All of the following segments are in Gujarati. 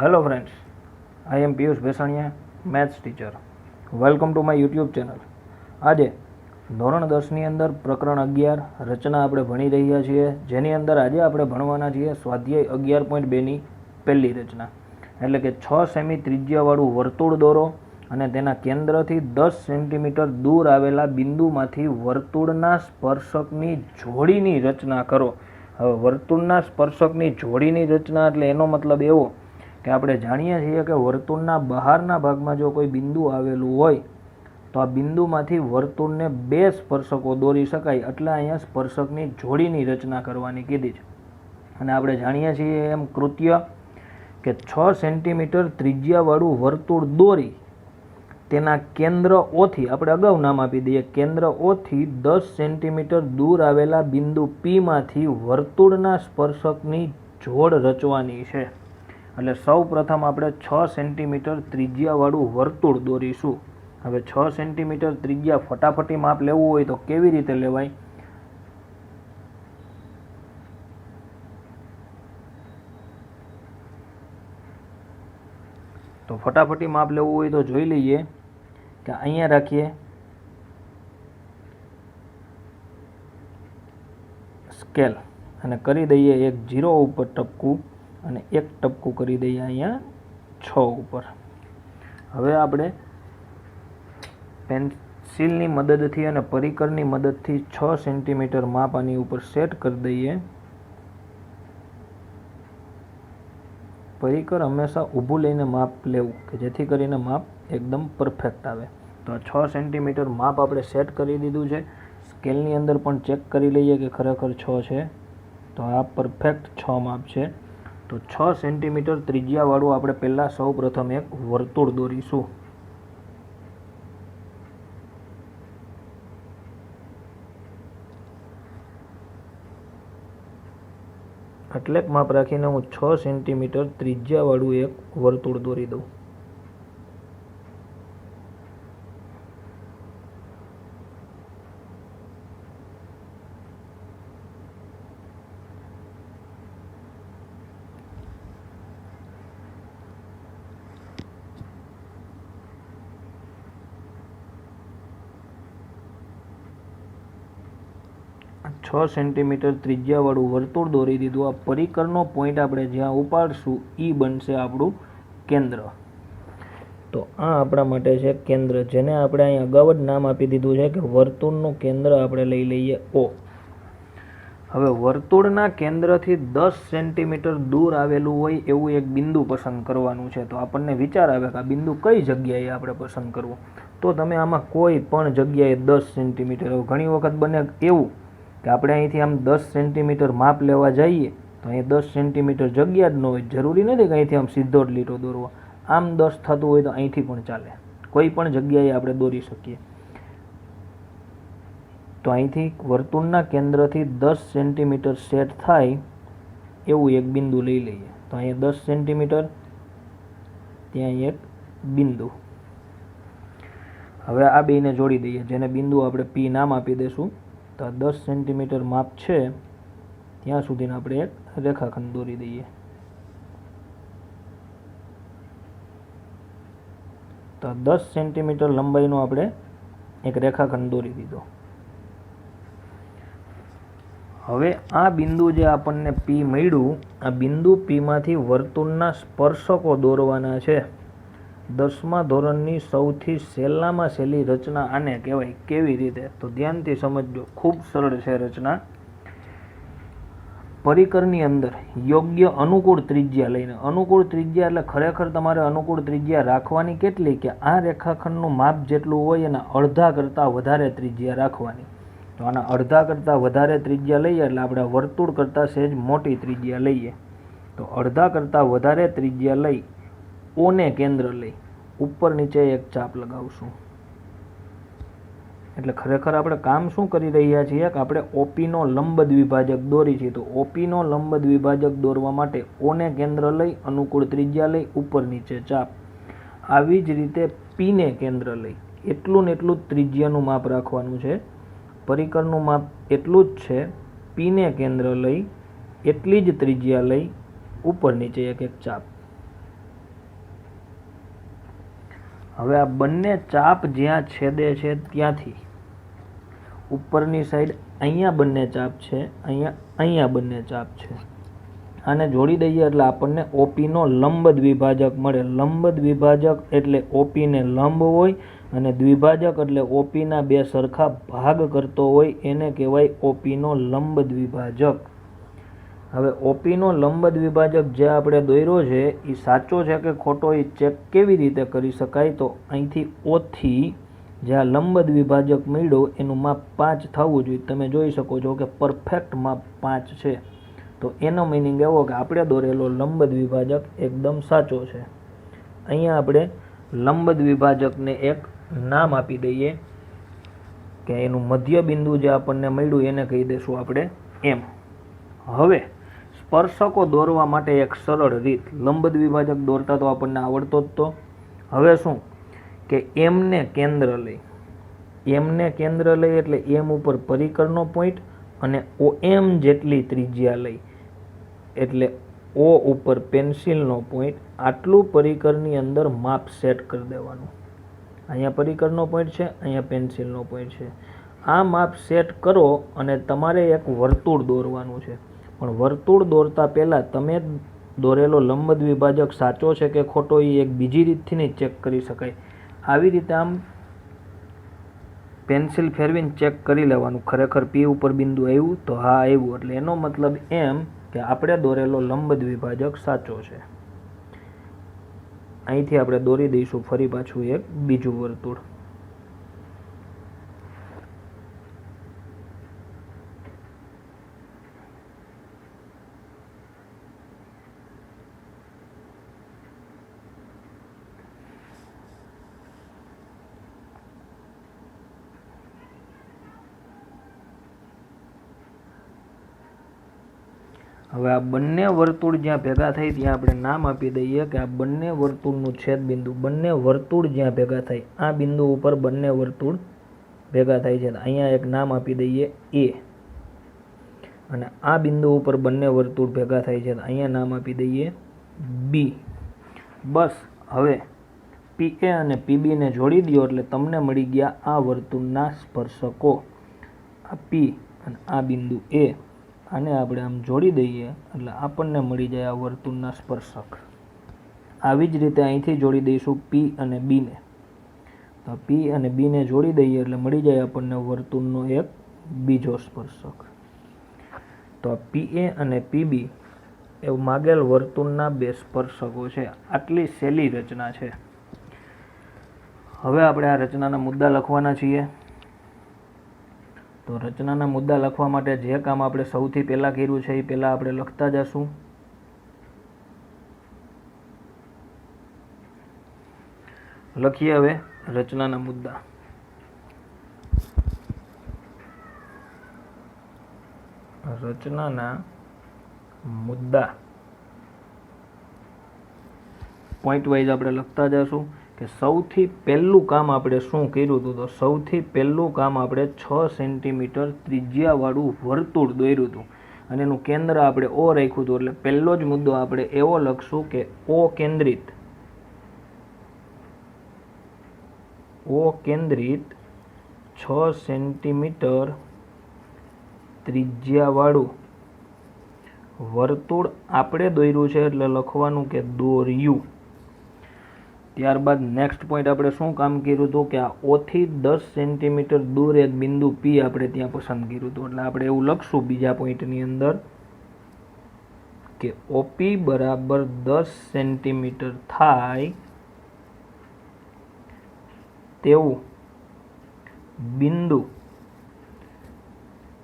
Hello friends, I am Piyush Bhesaniya, maths teacher. Welcome to my YouTube channel. આજે ધોરણ 10ની અંદર પ્રકરણ 11 રચના આપણે ભણી રહ્યા છીએ, જેની અંદર આજે આપણે ભણવાના છીએ સ્વાધ્યાય 11.2ની પહેલી રચના, એટલે કે 6 સેમી ત્રિજ્યાવાળું વર્તુળ દોરો અને તેના કેન્દ્રથી 10 સેન્ટીમીટર દૂર આવેલા બિંદુમાંથી વર્તુળના સ્પર્શકની જોડીની રચના કરો. હવે વર્તુળના સ્પર્શકની જોડીની રચના એટલે એનો મતલબ એવો કે આપણે જાણીએ છીએ કે વર્તુળના બહારના ભાગમાં જો કોઈ બિંદુ આવેલું હોય તો આ બિંદુમાંથી વર્તુળને 2 સ્પર્શકો દોરી શકાય, એટલે અહીંયા સ્પર્શકની જોડીની રચના કરવાની કીધી છે. અને આપણે જાણીએ છીએ એમ કૃત્ય કે 6 સેન્ટીમીટર ત્રિજ્યાવાળું વર્તુળ દોરી તેના કેન્દ્ર ઓથી, આપણે અગાઉ નામ આપી દઈએ, કેન્દ્ર ઓથી 10 સેન્ટીમીટર દૂર આવેલા બિંદુ પીમાંથી વર્તુળના સ્પર્શકની જોડ રચવાની છે. એટલે સૌ પ્રથમ આપણે 6 સેન્ટીમીટર ત્રિજ્યાવાળું વર્તુળ દોરીશું. હવે 6 સેન્ટીમીટર ત્રિજ્યા ફટાફટી માપ લેવું હોય તો કેવી રીતે લેવાય? તો ફટાફટી માપ લેવું હોય તો જોઈ લઈએ કે અહીંયા રાખીએ સ્કેલ અને કરી દઈએ એક 0 ઉપર ટપકું અને એક ટપકું કરી દઈએ અહીંયા 6 ઉપર. હવે આપણે પેન્સિલની મદદથી અને પરિકરની મદદથી 6 સેન્ટીમીટર માપ આની ઉપર સેટ કરી દઈએ. પરિકર હંમેશા ઊભું લઈને માપ લેવું કે જેથી કરીને માપ એકદમ પરફેક્ટ આવે. તો 6 સેન્ટીમીટર માપ આપણે સેટ કરી દીધું છે. સ્કેલની અંદર પણ ચેક કરી લઈએ કે ખરેખર 6 છે. તો આ પરફેક્ટ 6 માપ છે. તો 6 સેન્ટીમીટર ત્રિજ્યાવાળું આપણે પહેલાં સૌ પ્રથમ એક વર્તુળ દોરીશું. એટલે માપ રાખીને હું 6 સેન્ટીમીટર ત્રિજ્યાવાળું એક વર્તુળ દોરી દઉં. છ સેન્ટીમીટર ત્રિજ્યાવાળું વર્તુળ દોરી દીધું. આ પરિકરનો પોઈન્ટ આપણે જ્યાં ઉપાડશું એ બનશે આપણું કેન્દ્ર. તો આ આપણા માટે છે કેન્દ્ર, જેને આપણે અહીં અગાઉ જ નામ આપી દીધું છે કે વર્તુળનું કેન્દ્ર આપણે લઈ લઈએ O. હવે વર્તુળના કેન્દ્રથી 10 સેન્ટીમીટર દૂર આવેલું હોય એવું એક બિંદુ પસંદ કરવાનું છે. તો આપણને વિચાર આવે કે આ બિંદુ કઈ જગ્યાએ આપણે પસંદ કરવું. તો તમે આમાં કોઈ પણ જગ્યાએ 10 સેન્ટીમીટર, ઘણી વખત બને એવું કે આપણે અહીંથી આમ 10 સેન્ટીમીટર માપ લેવા જઈએ તો અહીં 10 સેન્ટીમીટર જગ્યા જ ન હોય. જરૂરી નથી કે અહીંથી આમ સીધો જ લીટો દોરવો. આમ 10 થતું હોય તો અહીંથી પણ ચાલે, કોઈ પણ જગ્યાએ આપણે દોરી શકીએ. તો અહીંથી વર્તુળના કેન્દ્રથી 10 સેન્ટીમીટર સેટ થાય એવું એક બિંદુ લઈ લઈએ. તો અહીંયા 10 સેન્ટીમીટર, ત્યાં એક બિંદુ. હવે આ બેને જોડી દઈએ, જેને બિંદુ આપણે P નામ આપી દઈશું. તો 10 સેન્ટીમીટર માપ છે ત્યાં સુધીને આપણે એક રેખાખંડ દોરી દઈએ. તો 10 સેન્ટીમીટર લંબાઈનો આપણે એક રેખાખંડ દોરી દીધો. હવે આ બિંદુ જે આપણને P મળ્યું, આ બિંદુ P માંથી વર્તુળના સ્પર્શકો દોરવાના છે. 10મા ધોરણની સૌથી સહેલામાં સહેલી રચના આને કહેવાય. કેવી રીતે? તો ધ્યાનથી સમજજો, ખૂબ સરળ છે રચના. પરિકરની અંદર યોગ્ય અનુકૂળ ત્રિજ્યા લઈને, અનુકૂળ ત્રિજ્યા એટલે ખરેખર તમારે અનુકૂળ ત્રિજ્યા રાખવાની કેટલી કે આ રેખાખંડનું માપ જેટલું હોય એના અડધા કરતાં વધારે ત્રિજ્યા રાખવાની. તો આના અડધા કરતાં વધારે ત્રિજ્યા લઈએ એટલે આપણે વર્તુળ કરતાં સહેજ મોટી ત્રિજ્યા લઈએ. તો અડધા કરતાં વધારે ત્રિજ્યા લઈ ઓને કેન્દ્ર લઈ ઉપર નીચે એક ચાપ લગાવશું. એટલે ખરેખર આપણે કામ શું કરી રહ્યા છીએ કે આપણે OPનો લંબ દ્વિભાજક દોરી છીએ. તો OPનો લંબ દ્વિભાજક દોરવા માટે ઓને કેન્દ્ર લઈ અનુકૂળ ત્રિજ્યા લઈ ઉપર નીચે ચાપ. આવી જ રીતે Pને કેન્દ્ર લઈ એટલું ને એટલું ત્રિજ્યાનું માપ રાખવાનું છે. પરિકરનું માપ એટલું જ છે. Pને કેન્દ્ર લઈ એટલી જ ત્રિજ્યા લઈ ઉપર નીચે એક એક ચાપ. હવે આ બંને ચાપ જ્યાં છેદે છે ત્યાંથી ઉપરની સાઈડ અહીંયા બંને ચાપ છે, અહીંયા બંને ચાપ છે, આને જોડી દઈએ એટલે આપણને ઓપીનો લંબ દ્વિભાજક મળે. લંબ દ્વિભાજક એટલે ઓપીને લંબ હોય અને દ્વિભાજક એટલે ઓપીના બે સરખા ભાગ કરતો હોય, એને કહેવાય ઓપીનો લંબ દ્વિભાજક. હવે ઓપીનો લંબ દ્વિભાજક જે આપણે દોર્યો છે એ સાચો છે કે ખોટો એ ચેક કેવી રીતે કરી શકાય? તો અહીંથી ઓથી જે આ લંબ દ્વિભાજક મળ્યો એનું માપ 5 થવું જોઈએ. તમે જોઈ શકો છો કે પરફેક્ટ માપ 5 છે. તો એનો મિનિંગ એવો કે આપણે દોરેલો લંબ દ્વિભાજક એકદમ સાચો છે. અહીંયા આપણે લંબ દ્વિભાજકને એક નામ આપી દઈએ કે એનું મધ્ય બિંદુ જે આપણને મળ્યું એને કહી દઈશું આપણે એમ. હવે સ્પર્શકો દોરવા માટે એક સરળ રીત, લંબ દ્વિભાજક દોરતા તો આપણને આવડતો જ તો. હવે શું કે એમને કેન્દ્ર લઈ એટલે એમ ઉપર પરિકરનો પોઈન્ટ અને ઓ એમ જેટલી ત્રિજ્યા લઈ એટલે ઓ ઉપર પેન્સિલનો પોઈન્ટ, આટલું પરિકરની અંદર માપ સેટ કરી દેવાનું. અહીંયા પરિકરનો પોઈન્ટ છે, અહીંયા પેન્સિલનો પોઈન્ટ છે. આ માપ સેટ કરો અને તમારે એક વર્તુળ દોરવાનું છે. પણ વર્તુળ દોરતા પહેલાં તમે દોરેલો લંબ દ્વિભાજક સાચો છે કે ખોટો એ એક બીજી રીતથી નહીં ચેક કરી શકાય. આવી રીતે આમ પેન્સિલ ફેરવીને ચેક કરી લેવાનું, ખરેખર પી ઉપર બિંદુ આવ્યું તો હા આવ્યું, એટલે એનો મતલબ એમ કે આપણે દોરેલો લંબ દ્વિભાજક સાચો છે. અહીંથી આપણે દોરી દઈશું ફરી પાછું એક બીજું વર્તુળ. હવે આ બંને વર્તુળ જ્યાં ભેગા થાય ત્યાં આપણે નામ આપી દઈએ કે આ બંને વર્તુળનું છેદ બિંદુ, બંને વર્તુળ જ્યાં ભેગા થાય આ બિંદુ ઉપર બંને વર્તુળ ભેગા થાય છે. અહીંયા એક નામ આપી દઈએ એ. અને આ બિંદુ ઉપર બંને વર્તુળ ભેગા થાય છે, અહીંયા નામ આપી દઈએ બી. બસ હવે પીએ અને પીબીને જોડી દો એટલે તમને મળી ગયા આ વર્તુળના સ્પર્શકો. આ પી અને આ બિંદુ એ, આને આપણે આમ જોડી દઈએ એટલે આપણને મળી જાય આ વર્તુળના સ્પર્શક. આવી જ રીતે અહીંથી જોડી દઈશું પી અને બીને. તો પી અને બીને જોડી દઈએ એટલે મળી જાય આપણને વર્તુળનો એક બીજો સ્પર્શક. તો પીએ અને પીબી એ માગેલ વર્તુળના બે સ્પર્શકો છે. આટલી સહેલી રચના છે. હવે આપણે આ રચનાના મુદ્દા લખવાના છીએ. તો રચનાના મુદ્દા લખવા માટે જે કામ આપણે સૌથી પહેલાં કર્યું છે એ પહેલાં આપણે લખતા જશું. લખીએ હવે રચનાના મુદ્દા. રચનાના મુદ્દા પોઈન્ટ વાઇઝ આપણે લખતા જશું કે સૌથી પહેલું કામ આપણે શું કર્યું હતું? તો સૌથી પહેલું કામ આપણે 6 સેન્ટીમીટર ત્રિજ્યાવાળું વર્તુળ દોર્યું હતું અને એનું કેન્દ્ર આપણે ઓ રાખ્યું હતું. એટલે પહેલો જ મુદ્દો આપણે એવો લખશું કે ઓ કેન્દ્રિત 6 સેન્ટીમીટર ત્રિજ્યાવાળું વર્તુળ આપણે દોર્યું છે એટલે લખવાનું કે દોર્યું. ત્યારબાદ નેક્સ્ટ પોઈન્ટ આપણે શું કામ કર્યું હતું કે આ ઓથી 10 સેન્ટીમીટર દૂર એક બિંદુ પી આપણે ત્યાં પસંદ કર્યું હતું. એટલે આપણે એવું લખશું બીજા પોઈન્ટની અંદર કે ઓપી બરાબર 10 સેન્ટીમીટર થાય તેવું બિંદુ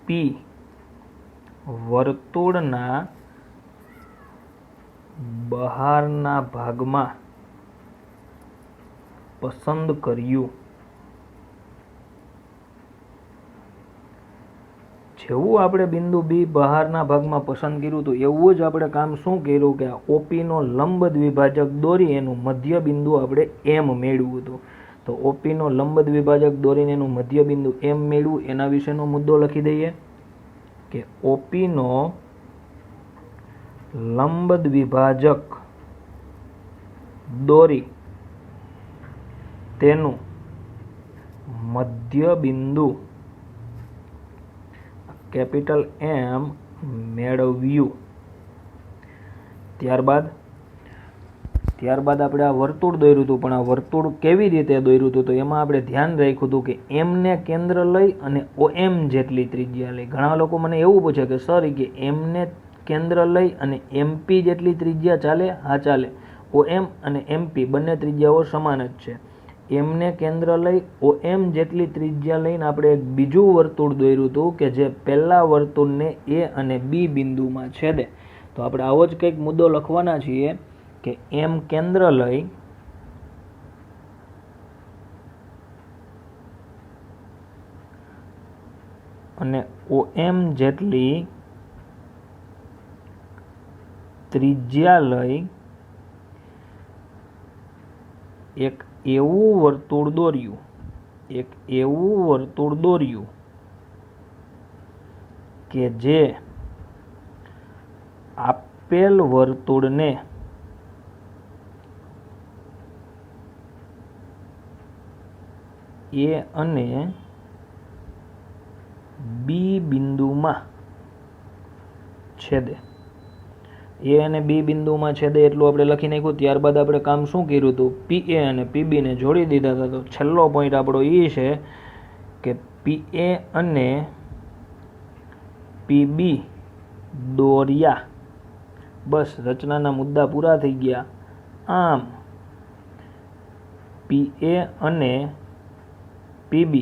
પી વર્તુળના બહારના ભાગમાં પસંદ કર્યું. જેવું આપણે બિંદુ બી બહારના ભાગમાં પસંદ કર્યું હતું એવું જ આપણે કામ શું કર્યું કે ઓપીનો લંબ દ્વિભાજક દોરી એનું મધ્ય બિંદુ આપણે એમ મેળવ્યું હતું. તો ઓપીનો લંબ દ્વિભાજક દોરીને એનું મધ્ય બિંદુ એમ મેળવ્યું એના વિશેનો મુદ્દો લખી દઈએ કે ઓપીનો લંબ દ્વિભાજક દોરી તેનું મધ્ય બિંદુ કેપિટલ M મેળવ્યું. ત્યારબાદ આપણે આ વર્તુળ દોર્યું હતું, પણ આ વર્તુળ કેવી રીતે દોર્યું હતું તો એમાં આપણે ધ્યાન રાખ્યું હતું કે M ને કેન્દ્ર લઈ અને OM જેટલી ત્રિજ્યા લઈ. ઘણા લોકો મને એવું પૂછે કે સર કે M ને કેન્દ્ર લઈ અને MP જેટલી ત્રિજ્યા ચાલે? હા ચાલે. OM અને MP બંને ત્રિજ્યાઓ સમાન જ છે. M ને કેન્દ્ર લઈ OM જેટલી ત્રિજ્યા લઈને આપણે એક બીજું વર્તુળ દોર્યું હતું કે જે પહેલા વર્તુળને A અને B બિંદુમાં છેદે. તો આપણે આવો જ કંઈક મુદ્દો લખવાના છીએ કે M કેન્દ્ર લઈ અને OM જેટલી ત્રિજ્યા લઈ એક એવું વર્તુળ દોર્યું કે જે આપેલ વર્તુળને A અને B બિંદુમાં છેદે. A અને B બિંદુમાં છેદે એટલું આપણે લખી નાખ્યું. ત્યારબાદ આપણે કામ શું કર્યું હતું? PA અને PB ને જોડી દીધા હતા. તો છેલ્લો પોઈન્ટ આપણો એ છે કે PA અને PB દોર્યા. બસ રચનાના મુદ્દા પૂરા થઈ ગયા. આમ PA અને PB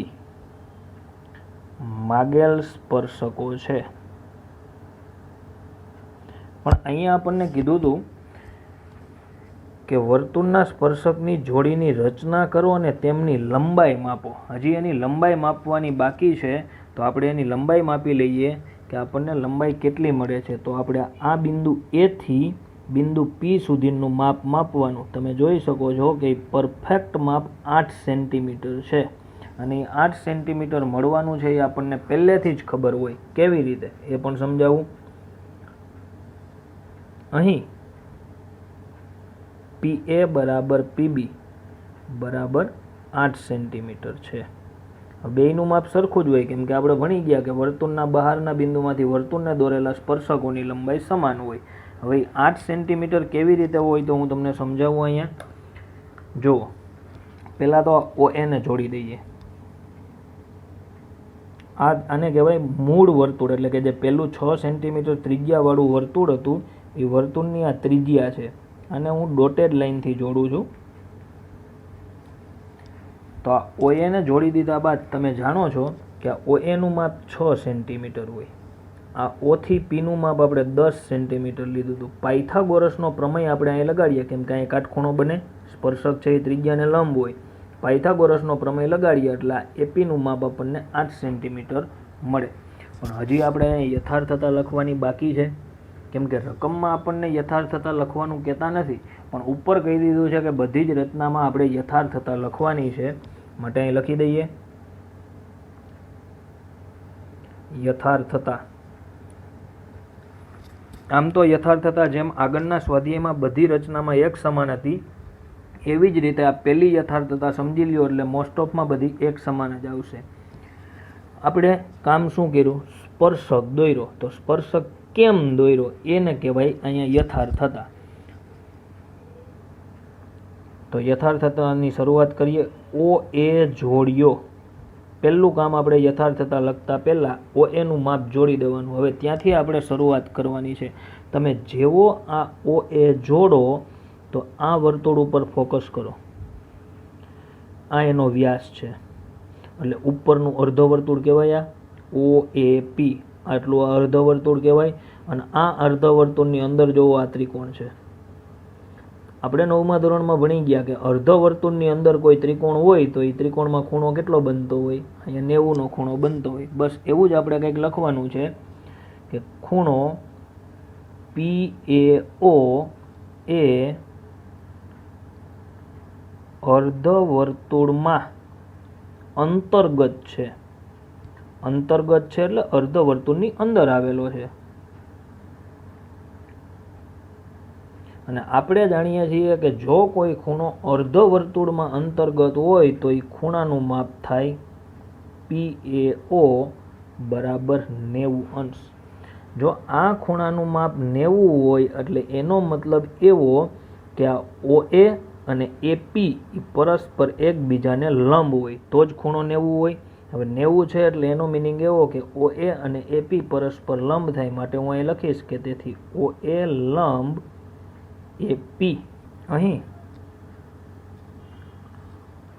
માગેલ સ્પર્શકો છે. પણ અહીંયા આપણને કીધું હતું કે વર્તુળના સ્પર્શકની જોડીની રચના કરો અને તેમની લંબાઈ માપો. હજી એની લંબાઈ માપવાની બાકી છે, તો આપણે એની લંબાઈ માપી લઈએ કે આપણને લંબાઈ કેટલી મળે છે. તો આપણે આ બિંદુ A થી બિંદુ P સુધીનું માપ માપવાનું. તમે જોઈ શકો છો કે પરફેક્ટ માપ 8 સેન્ટીમીટર છે અને 8 સેન્ટીમીટર મળવાનું છે એ આપણને પહેલેથી જ ખબર હોય. કેવી રીતે એ પણ સમજાવું. અહીં PA બરાબર PB બરાબર 8 સેન્ટીમીટર છે. બેયનું માપ સરખું જ હોય, કેમ કે આપણે ભણી ગયા કે વર્તુળના બહારના બિંદુમાંથી વર્તુળને દોરેલા સ્પર્શકોની લંબાઈ સમાન હોય. હવે 8 સેન્ટીમીટર કેવી રીતે હોય તો હું તમને સમજાવું. અહીંયા જુઓ, પહેલાં તો OA ને જોડી દઈએ. આને કહેવાય મૂળ વર્તુળ, એટલે કે જે પહેલું 6 સેન્ટીમીટર ત્રિજ્યાવાળું વર્તુળ હતું એ વર્તુળની આ ત્રિજ્યા છે. અને હું ડોટેડ લાઇનથી જોડું છું. તો આ OA ને જોડી દીધા બાદ તમે જાણો છો કે આ OA નું માપ 6 સેન્ટીમીટર હોય. આ O થી P નું માપ આપણે 10 સેન્ટીમીટર લીધું હતું. પાયથાગોરસનો પ્રમેય આપણે અહીં લગાડીએ, કેમ કે અહીં કાટખૂણો બને, સ્પર્શક છે એ ત્રિજ્યાને લંબ હોય. પાયથાગોરસનો પ્રમેય લગાડીએ એટલે AP નું માપ આપણને 8 સેન્ટીમીટર મળે. પણ હજી આપણે યથાર્થતા લખવાની બાકી છે, કેમ કે રકમમાં આપણને યથાર્થતા લખવાનું કહેતા નથી, પણ ઉપર કહી દીધું છે કે બધી જ રચનામાં આપણે યથાર્થતા લખવાની છે. માટે અહીં લખી દઈએ યથાર્થતા. આમ તો યથાર્થતા જેમ આગળના સ્વાધ્યાયમાં બધી રચનામાં એક સમાન હતી, એવી જ રીતે આ પહેલી યથાર્થતા સમજી લ્યો એટલે મોસ્ટ ઓફમાં બધી એક સમાન જ આવશે. આપણે કામ શું કર્યું? સ્પર્શક દોર્યો. તો સ્પર્શક કેમ દોર્યો એને કહેવાય અહીંયા યથાર્થતા. તો યથાર્થતાની શરૂઆત કરીએ. OA જોડ્યો. પહેલું કામ આપણે યથાર્થતા લખતા પહેલાં OA નું માપ જોડી દેવાનું. હવે ત્યાંથી આપણે શરૂઆત કરવાની છે. તમે જેવો આ OA જોડો તો આ વર્તુળ ઉપર ફોકસ કરો. આ એનો વ્યાસ છે, એટલે ઉપરનું અર્ધ વર્તુળ કહેવાય. આ OAP આટલું આ અર્ધ વર્તુળ કહેવાય. અને આ અર્ધ વર્તુળની અંદર જોવો આ ત્રિકોણ છે. આપણે 9મા ધોરણમાં ભણી ગયા કે અર્ધ વર્તુળની અંદર કોઈ ત્રિકોણ હોય તો એ ત્રિકોણમાં ખૂણો કેટલો બનતો હોય? અહીંયા 90નો ખૂણો બનતો હોય. બસ એવું જ આપણે કંઈક લખવાનું છે કે ખૂણો PAO એ અર્ધ વર્તુળમાં અંતર્ગત છે. અંતર્ગત છે એટલે અર્ધ વર્તુળની અંદર આવેલો છે. અને આપણે જાણીએ છીએ કે જો કોઈ ખૂણો અર્ધ વર્તુળમાં અંતર્ગત હોય તો એ ખૂણાનું માપ થાય PAO બરાબર 90 અંશ. જો આ ખૂણાનું માપ 90 હોય એટલે એનો મતલબ એવો કે આ OA અને AP પરસ્પર એકબીજાને લંબ હોય તો જ ખૂણો 90 હોય. હવે 90 છે એટલે એનો મિનિંગ એવો કે OA અને AP પરસ્પર લંબ થાય, માટે હું અહીં લખીશ કે તેથી OA લંબ AP. અહીં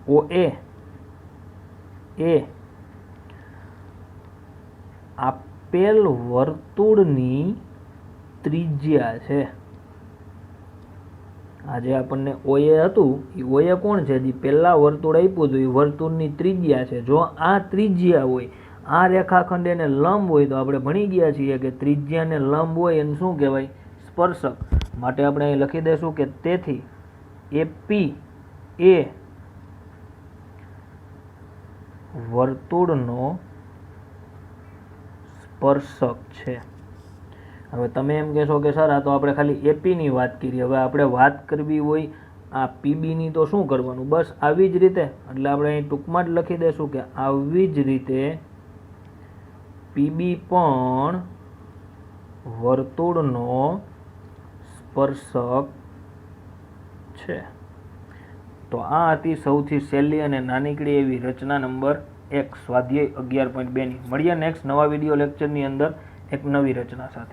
OA એ આપેલ વર્તુળની ત્રિજ્યા છે. આજે આપણને OA હતું એ OA કોણ છે? જે પહેલા વર્તુળ આપ્યું હતું એ વર્તુળની ત્રિજ્યા છે. જો આ ત્રિજ્યા હોય, આ રેખાખંડ એને લંબ હોય તો આપણે ભણી ગયા છીએ કે ત્રિજ્યાને લંબ હોય એને શું કહેવાય? સ્પર્શક. માટે આપણે અહીં લખી દઈશું કે તેથી AP એ વર્તુળનો સ્પર્શક છે. હવે તમે એમ કહેશો કે સર આ તો આપણે ખાલી AP ની વાત કરી, હવે આપણે વાત કરવી હોય આ PB ની તો શું કરવાનું? બસ આવી જ રીતે, એટલે આપણે અહીં ટૂંકમાં જ લખી દઈશું કે આવી જ રીતે PB પણ વર્તુળનો સ્પર્શક છે. તો આ હતી સૌથી સહેલી અને નાનીકડી એવી રચના નંબર 1 સ્વાધ્યાય 11.2 ની. મળીએ નેક્સ્ટ નવા વિડીયો લેક્ચરની અંદર એક નવી રચના સાથે.